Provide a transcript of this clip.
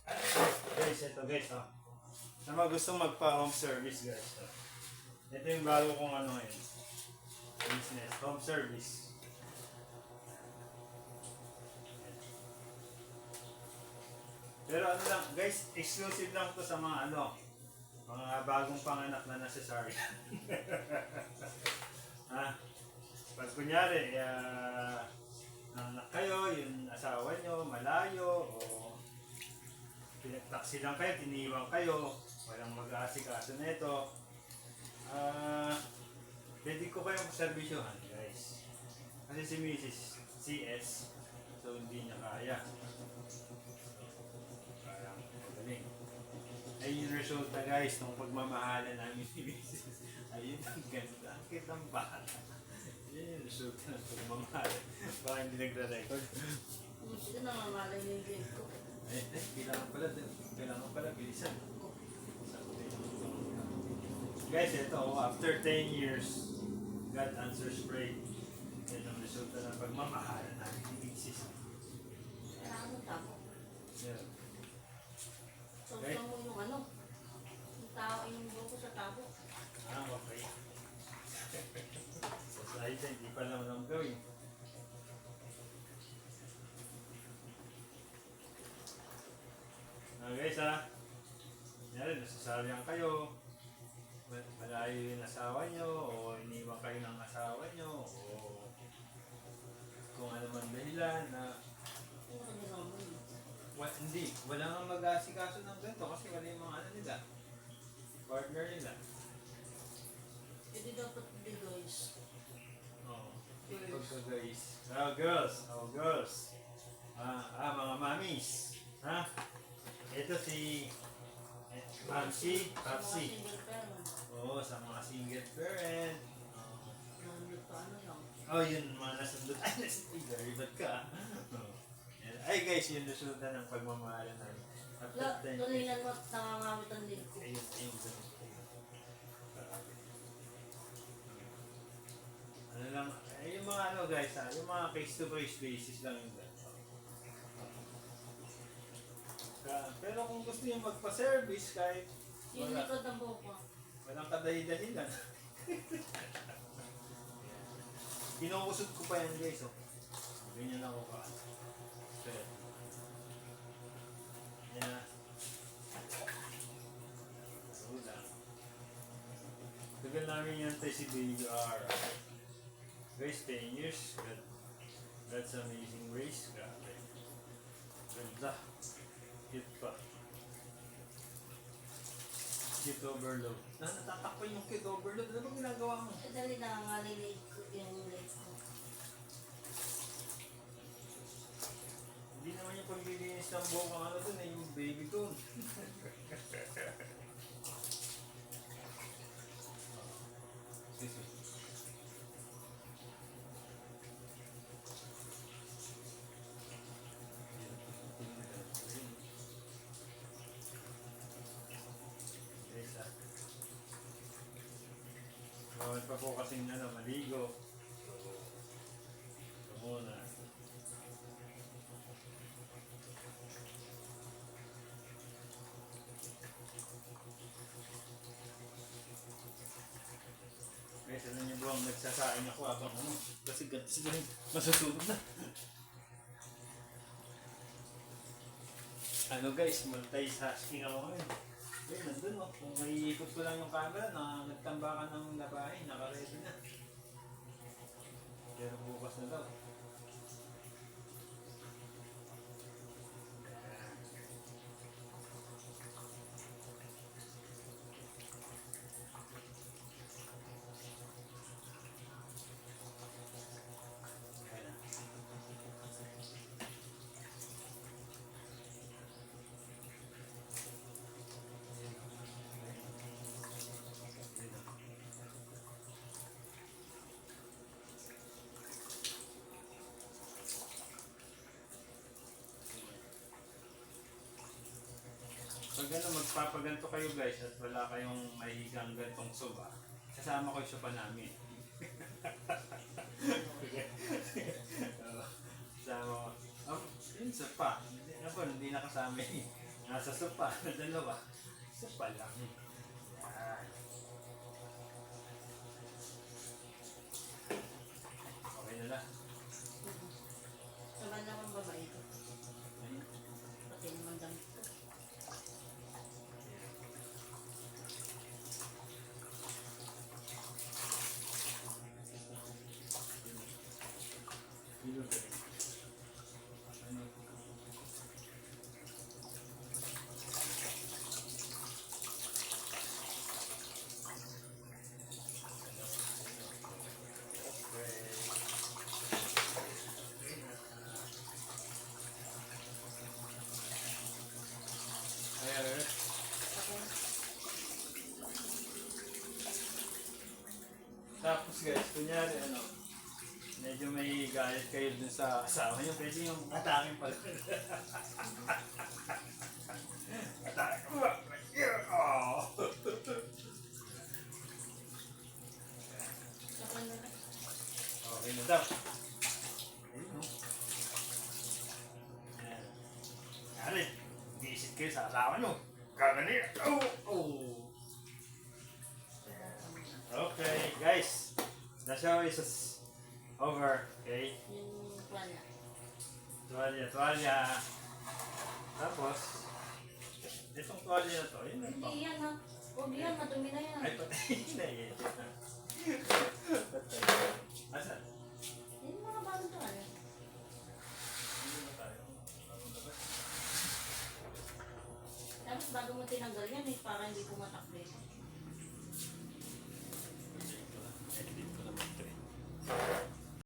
Guys, ito guys, oh. Sa mga gustong magpa-home service guys, oh. Ito yung bago kong ano ngayon. Business, home service. Pero ano lang, guys, exclusive lang to sa mga ano, mga bagong panganak na nasasaryan. Ha? Pag kunyari, anak kayo, yung asawa nyo, malayo, o pinagtaksi lang kayo, tiniwang kayo, walang mag-aasikaso na ito, pwede ko kayong servisyohan, guys. Kasi si Mrs. CS, so hindi niya kaya. Parang magaling. Ayun yung resulta guys, ng pagmamahalan namin ni Mrs. Ayun ang ganda. Ang kitang bata. Yun yung resulta ng pagmamahalan. Baka hindi nagre-record. Gusto na mamalay yung game ko. Kailangan pala, bilisan. Guys, ito, after 10 years, God answers prayer. Yan ang resulta ng pagmamahalan namin ni Mrs. Kailangan mo tapo. Yeah. So, Okay. mo yung ano, yung tao, yung buko sa tabo. Okay. So, sa isa, hindi pa lang alam gawin. Guys Yan, nasasalihan kayo. Malayo yung asawa nyo, o iniwan kayo ng asawa nyo, o kung ano man dahilan na Yung ano naman yun. hindi, wala nga mag-aasikaso ng ganito kasi wala yung mga ano nila, partner nila. Pwede dapat hindi guys. Oo. Guys. Girls. Mga mamis. Ha? Ito si Papsi. Sa mga single parent. Oo, sa mga single parent. Nandun pa ano lang. Yun, mga nasundot. Ay, very bad ka. Oo. Yan. Ay guys, yun resulta ng pagmamahalan namin. After 10 years. Tulingan mo at nangangamit ang leg ko. Ayun. Ano lang, yung mga ano guys yung mga case-to-case basis lang yung ganito. Pero kung gusto nyo magpa-service kahit Yung likod ng buko. walang kadahi-dahilan. Kinukusot ko pa yan guys, oh. Ganyan ako pa. Pero, yan. So lang. Tagal namin yan tayo si BUR. Guys, 10 years. That's amazing race. Grabe. Ganda. Cute pa. Cute overload. Natatakpan yung cute overload. Ano bang ginagawa mo? Dali na nga leg ko yung leg ko. Hindi naman yung paglilinis ng buhok ang ano dun yung baby dun. Excuse me. Bawal pa po kasing maligo. Ito muna. Guys, alam niyo ba ang nagsasain ako habang kasi siguro masusunog na. Guys, multitasking ako ngayon. Nandun kung maiikot ko lang yung camera na nagtambakan ng labahin, naka-ready na. Pero bukas na daw. Pag magpapaganto kayo guys at wala kayong mahihigang gantong soba, kasama ko yung soba namin. Kasama ko. Yun soba. Ako, hindi nakasama yun. Nasa sopa na dalawa. Sopa lang. Yan. Okay na lang. Saban naman babae ito. Ayun. Pati naman damit ko. Dilo ba rin? Ano? Ayan. Ako, Tapos guys, kunyari ano, medyo may galit kayo dun sa asawa niyo, pwede yung atake pala. Atake. Oh. saban na lang. Okay na daw. Ayun, no? Ayan. Kunyari, visit kayo sa asawa niyo. Gagani. Oh! Oh! Okay, guys. The show is over. Okay? Yung wala. Tuwalya. Tapos, itong tuwalya na to, yun na to. Hindi yan ha. Huwag yan, madumi na yan. Ay, patay na yun. Patay. Asan? Yan yung mga bagong to ano. Hindi na tayo. Bagong labas. Tapos bago mo tinanggal yan, para hindi pumatak dito.